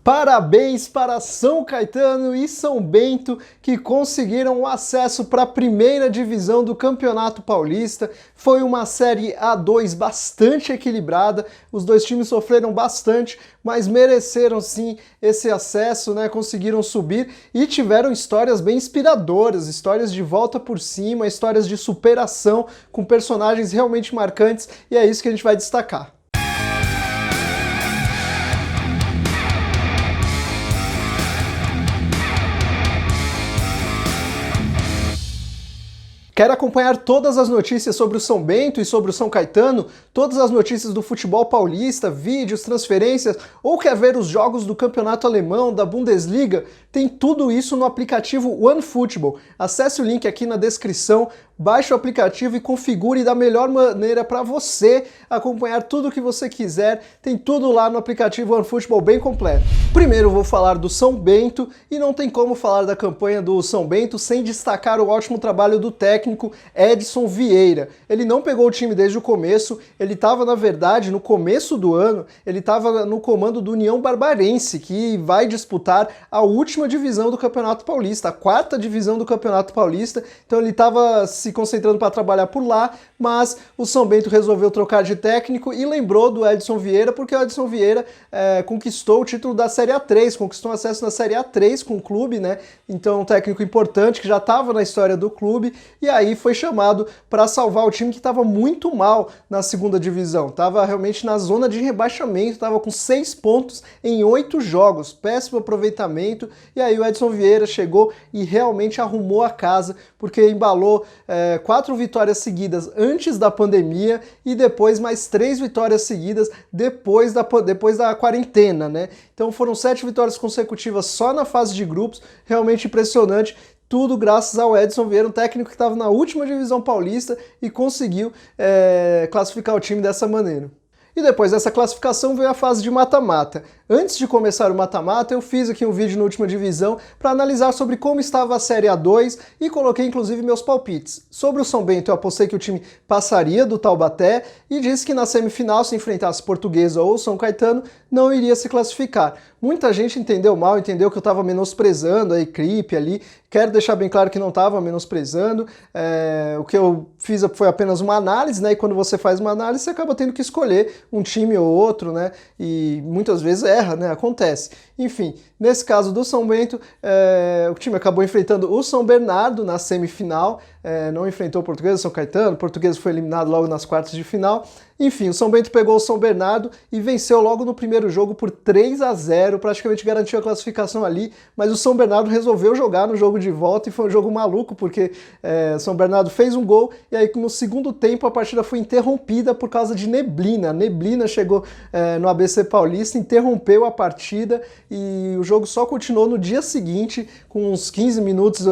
Parabéns para São Caetano e São Bento, que conseguiram o acesso para a primeira divisão do Campeonato Paulista. Foi uma Série A2 bastante equilibrada, os dois times sofreram bastante, mas mereceram sim esse acesso, né? Conseguiram subir e tiveram histórias bem inspiradoras, histórias de volta por cima, histórias de superação, com personagens realmente marcantes, e é isso que a gente vai destacar. Quer acompanhar todas as notícias sobre o São Bento e sobre o São Caetano? Todas as notícias do futebol paulista, vídeos, transferências? Ou quer ver os jogos do campeonato alemão, da Bundesliga? Tem tudo isso no aplicativo OneFootball. Acesse o link aqui na descrição, baixe o aplicativo e configure da melhor maneira para você acompanhar tudo o que você quiser. Tem tudo lá no aplicativo OneFootball bem completo. Primeiro vou falar do São Bento e não tem como falar da campanha do São Bento sem destacar o ótimo trabalho do técnico Edson Vieira. Ele não pegou o time desde o começo, ele estava na verdade no começo do ano, ele estava no comando do União Barbarense, que vai disputar a última divisão do Campeonato Paulista, a quarta divisão do Campeonato Paulista, então ele estava se concentrando para trabalhar por lá, mas o São Bento resolveu trocar de técnico e lembrou do Edson Vieira, porque o Edson Vieira conquistou o título da Série A3, conquistou acesso na Série A3 com o clube, né? Então um técnico importante que já estava na história do clube, e aí foi chamado para salvar o time que estava muito mal na segunda divisão, estava realmente na zona de rebaixamento, estava com 6 pontos em 8 jogos, péssimo aproveitamento, e aí o Edson Vieira chegou e realmente arrumou a casa, porque embalou 4 vitórias seguidas antes da pandemia e depois mais 3 vitórias seguidas depois da quarentena, né? Então foram 7 vitórias consecutivas só na fase de grupos, realmente impressionante. Tudo graças ao Edson Vieira, um técnico que estava na última divisão paulista e conseguiu classificar o time dessa maneira. E depois dessa classificação veio a fase de mata-mata. Antes de começar o mata-mata, eu fiz aqui um vídeo na última divisão para analisar sobre como estava a Série A2 e coloquei inclusive meus palpites. Sobre o São Bento, eu apostei que o time passaria do Taubaté e disse que na semifinal, se enfrentasse Portuguesa ou São Caetano, não iria se classificar. Muita gente entendeu mal, entendeu que eu estava menosprezando a equipe ali. Quero deixar bem claro que não estava menosprezando. O que eu fiz foi apenas uma análise, né? E quando você faz uma análise, você acaba tendo que escolher um time ou outro, né? E muitas vezes erra, né? Acontece. Enfim, nesse caso do São Bento, o time acabou enfrentando o São Bernardo na semifinal, não enfrentou o Portuguesa, o São Caetano, o Portuguesa foi eliminado logo nas quartas de final. Enfim, o São Bento pegou o São Bernardo e venceu logo no primeiro jogo por 3-0, praticamente garantiu a classificação ali, mas o São Bernardo resolveu jogar no jogo de volta e foi um jogo maluco, porque o São Bernardo fez um gol e aí no segundo tempo a partida foi interrompida por causa de neblina. A neblina chegou no ABC Paulista, interrompeu a partida e o jogo só continuou no dia seguinte com uns 15 minutos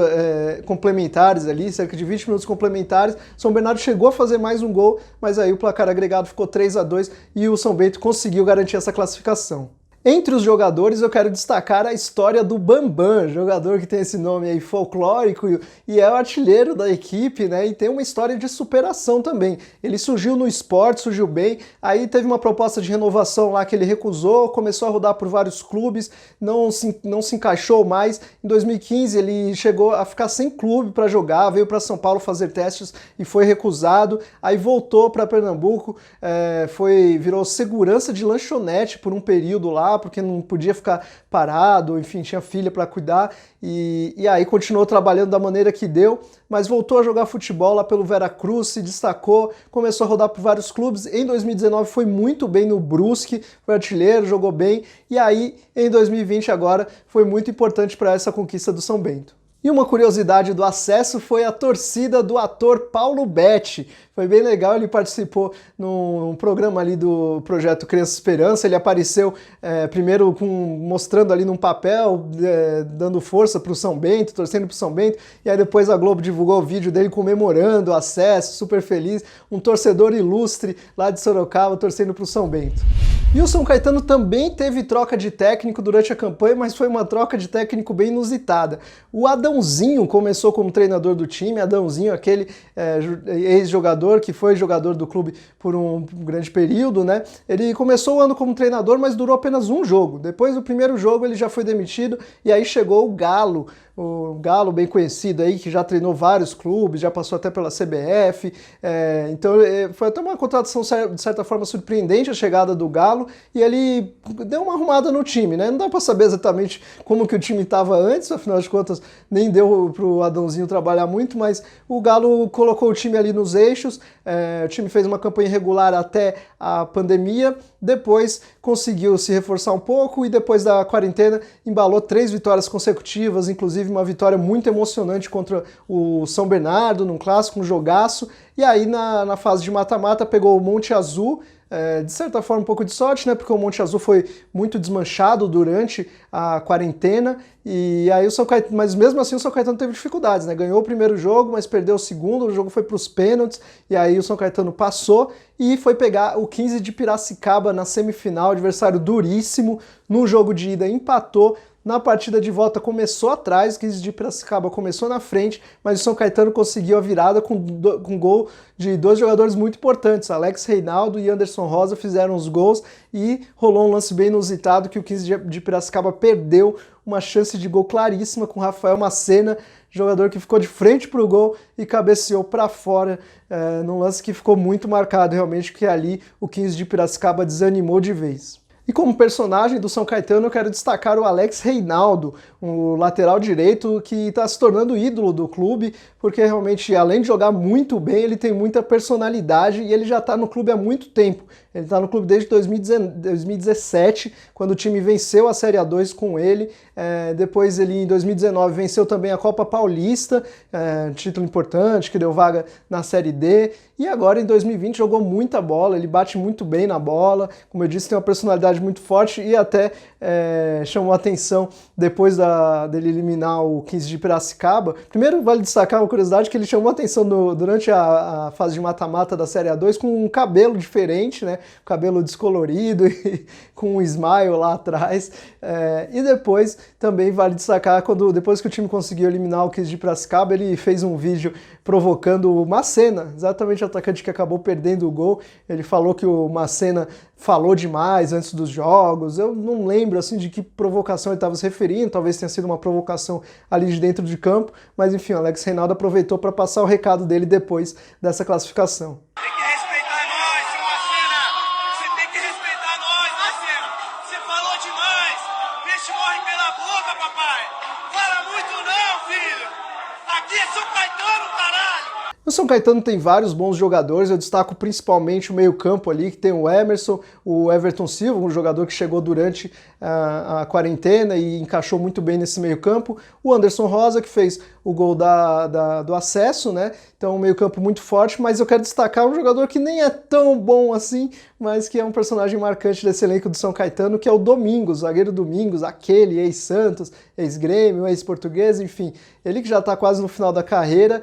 complementares ali, cerca de 20 minutos complementares. São Bernardo chegou a fazer mais um gol, mas aí o placar agregado ficou 3-2 e o São Bento conseguiu garantir essa classificação. Entre os jogadores eu quero destacar a história do Bambam, jogador que tem esse nome aí folclórico e é o artilheiro da equipe, né? E tem uma história de superação também. Ele surgiu no Sport, surgiu bem, aí teve uma proposta de renovação lá que ele recusou, começou a rodar por vários clubes, não se encaixou mais. Em 2015 ele chegou a ficar sem clube para jogar, veio para São Paulo fazer testes e foi recusado, aí voltou para Pernambuco, virou segurança de lanchonete por um período lá, porque não podia ficar parado, enfim, tinha filha para cuidar, e aí continuou trabalhando da maneira que deu, mas voltou a jogar futebol lá pelo Veracruz, se destacou, começou a rodar por vários clubes. Em 2019 foi muito bem no Brusque, foi artilheiro, jogou bem, e aí em 2020 agora foi muito importante para essa conquista do São Bento. E uma curiosidade do acesso foi a torcida do ator Paulo Betti. Foi bem legal, ele participou num programa ali do projeto Criança Esperança, ele apareceu primeiro mostrando ali num papel, dando força para o São Bento, torcendo para o São Bento, e aí depois a Globo divulgou o vídeo dele comemorando o acesso, super feliz, um torcedor ilustre lá de Sorocaba torcendo para o São Bento. E o São Caetano também teve troca de técnico durante a campanha, mas foi uma troca de técnico bem inusitada. O Adãozinho começou como treinador do time, Adãozinho, aquele ex-jogador que foi jogador do clube por um grande período, né? Ele começou o ano como treinador, mas durou apenas um jogo. Depois do primeiro jogo ele já foi demitido e aí chegou o Galo bem conhecido aí, que já treinou vários clubes, já passou até pela CBF, então foi até uma contratação de certa forma surpreendente a chegada do Galo, e ele deu uma arrumada no time, né? Não dá para saber exatamente como que o time estava antes, afinal de contas nem deu pro Adãozinho trabalhar muito, mas o Galo colocou o time ali nos eixos, o time fez uma campanha irregular até a pandemia, depois conseguiu se reforçar um pouco e depois da quarentena embalou 3 vitórias consecutivas, inclusive uma vitória muito emocionante contra o São Bernardo, num clássico, um jogaço, e aí na fase de mata-mata pegou o Monte Azul, de certa forma um pouco de sorte, né, porque o Monte Azul foi muito desmanchado durante a quarentena, e aí mas mesmo assim o São Caetano teve dificuldades, né, ganhou o primeiro jogo, mas perdeu o segundo, o jogo foi para os pênaltis, e aí o São Caetano passou e foi pegar o 15 de Piracicaba na semifinal, adversário duríssimo, no jogo de ida empatou, na partida de volta começou atrás, o 15 de Piracicaba começou na frente, mas o São Caetano conseguiu a virada com gol de 2 jogadores muito importantes, Alex Reinaldo e Anderson Rosa fizeram os gols e rolou um lance bem inusitado que o 15 de Piracicaba perdeu uma chance de gol claríssima com Rafael Macena, jogador que ficou de frente para o gol e cabeceou para fora, num lance que ficou muito marcado realmente, que ali o 15 de Piracicaba desanimou de vez. E como personagem do São Caetano eu quero destacar o Alex Reinaldo, o lateral direito que está se tornando ídolo do clube, porque realmente além de jogar muito bem, ele tem muita personalidade e ele já está no clube há muito tempo. Ele está no clube desde 2017, quando o time venceu a Série A2 com ele. Depois ele, em 2019, venceu também a Copa Paulista, título importante, que deu vaga na Série D. E agora, em 2020, jogou muita bola, ele bate muito bem na bola. Como eu disse, tem uma personalidade muito forte e até chamou a atenção depois dele eliminar o 15 de Piracicaba. Primeiro, vale destacar uma curiosidade, que ele chamou a atenção durante a fase de mata-mata da Série A2 com um cabelo diferente, né? Cabelo descolorido e com um smile lá atrás. E depois também vale destacar depois que o time conseguiu eliminar o 15 de Piracicaba, ele fez um vídeo provocando o Macena, exatamente o atacante que acabou perdendo o gol. Ele falou que o Macena falou demais antes dos jogos. Eu não lembro assim de que provocação ele estava se referindo, talvez tenha sido uma provocação ali de dentro de campo, mas enfim, o Alex Reinaldo aproveitou para passar o recado dele depois dessa classificação. O São Caetano tem vários bons jogadores, eu destaco principalmente o meio-campo ali, que tem o Emerson, o Everton Silva, um jogador que chegou durante a quarentena e encaixou muito bem nesse meio-campo, o Anderson Rosa, que fez o gol do acesso, né? Então um meio-campo muito forte, mas eu quero destacar um jogador que nem é tão bom assim, mas que é um personagem marcante desse elenco do São Caetano, que é o Domingos, o zagueiro Domingos, aquele ex-Santos, ex-Grêmio, ex-Português, enfim, ele que já está quase no final da carreira,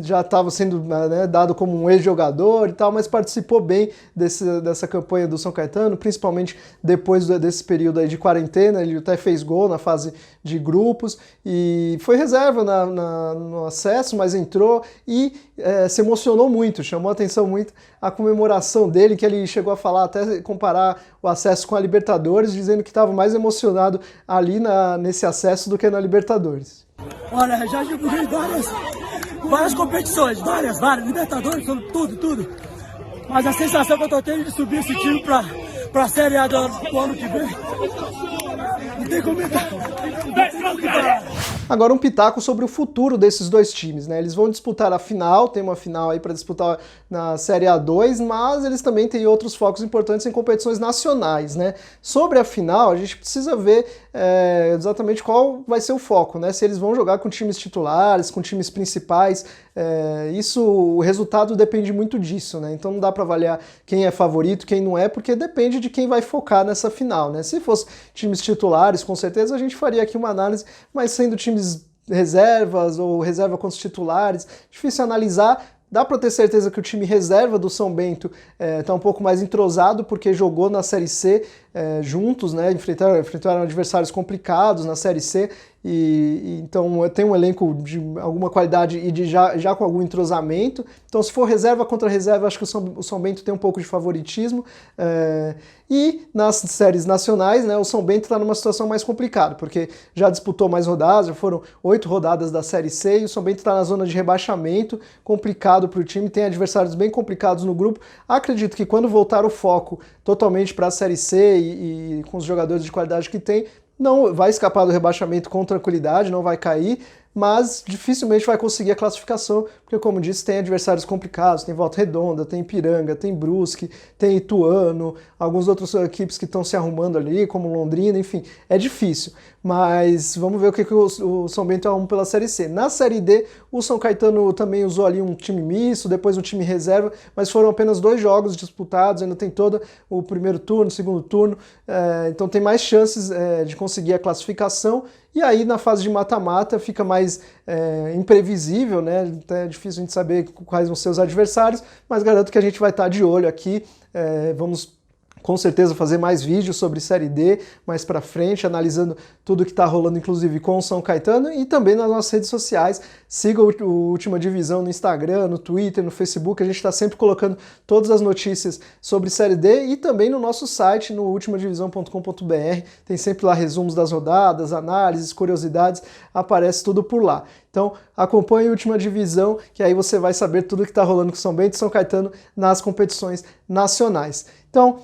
já estava sendo dado como um ex-jogador e tal, mas participou bem dessa campanha do São Caetano, principalmente depois desse período aí de quarentena. Ele até fez gol na fase de grupos e foi reserva no acesso, mas entrou e se emocionou muito, chamou a atenção muito a comemoração dele, que ele chegou a falar, até comparar o acesso com a Libertadores, dizendo que estava mais emocionado ali nesse acesso do que na Libertadores. Olha, já joguei várias competições, várias, Libertadores, tudo. Mas a sensação que eu tô tendo de subir esse time pra Série A do ano que vem, não tem como falar. Agora um pitaco sobre o futuro desses dois times, né? Eles vão disputar a final, tem uma final aí para disputar na Série A2, mas eles também têm outros focos importantes em competições nacionais, né? Sobre a final, a gente precisa ver exatamente qual vai ser o foco, né? Se eles vão jogar com times titulares, com times principais, o resultado depende muito disso, né? Então não dá para avaliar quem é favorito, quem não é, porque depende de quem vai focar nessa final, né? Se fosse times titulares, com certeza a gente faria aqui uma análise, mas sendo times reservas ou reserva contra os titulares, difícil analisar. Dá para ter certeza que o time reserva do São Bento está um pouco mais entrosado, porque jogou na Série C juntos, né? Enfrentaram adversários complicados na Série C, então tem um elenco de alguma qualidade e já com algum entrosamento. Então, se for reserva contra reserva, acho que o São Bento tem um pouco de favoritismo. E nas séries nacionais, né, o São Bento está numa situação mais complicada, porque já disputou mais rodadas, já foram 8 rodadas da Série C, e o São Bento está na zona de rebaixamento, complicado para o time, tem adversários bem complicados no grupo. Acredito que quando voltar o foco totalmente para a Série C e com os jogadores de qualidade que tem, não vai escapar do rebaixamento com tranquilidade, não vai cair, mas dificilmente vai conseguir a classificação, porque, como disse, tem adversários complicados, tem Volta Redonda, tem Ipiranga, tem Brusque, tem Ituano, algumas outras equipes que estão se arrumando ali, como Londrina, enfim, é difícil. Mas vamos ver o que o São Bento arruma pela Série C. Na Série D, o São Caetano também usou ali um time misto, depois um time reserva, mas foram apenas 2 jogos disputados, ainda tem todo o primeiro turno, o segundo turno, então tem mais chances de conseguir a classificação. E aí, na fase de mata-mata, fica mais imprevisível, né? É difícil a gente saber quais vão ser os adversários, mas garanto que a gente vai estar de olho aqui. Vamos com certeza fazer mais vídeos sobre Série D mais pra frente, analisando tudo que tá rolando, inclusive com o São Caetano, e também nas nossas redes sociais. Siga o Última Divisão no Instagram, no Twitter, no Facebook, a gente está sempre colocando todas as notícias sobre Série D, e também no nosso site, no ultimadivisão.com.br, tem sempre lá resumos das rodadas, análises, curiosidades, aparece tudo por lá. Então acompanhe a Última Divisão, que aí você vai saber tudo que está rolando com São Bento e São Caetano nas competições nacionais. Então,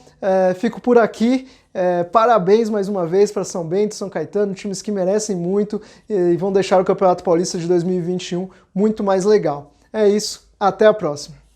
fico por aqui. Parabéns mais uma vez para São Bento e São Caetano, times que merecem muito e vão deixar o Campeonato Paulista de 2021 muito mais legal. É isso, até a próxima.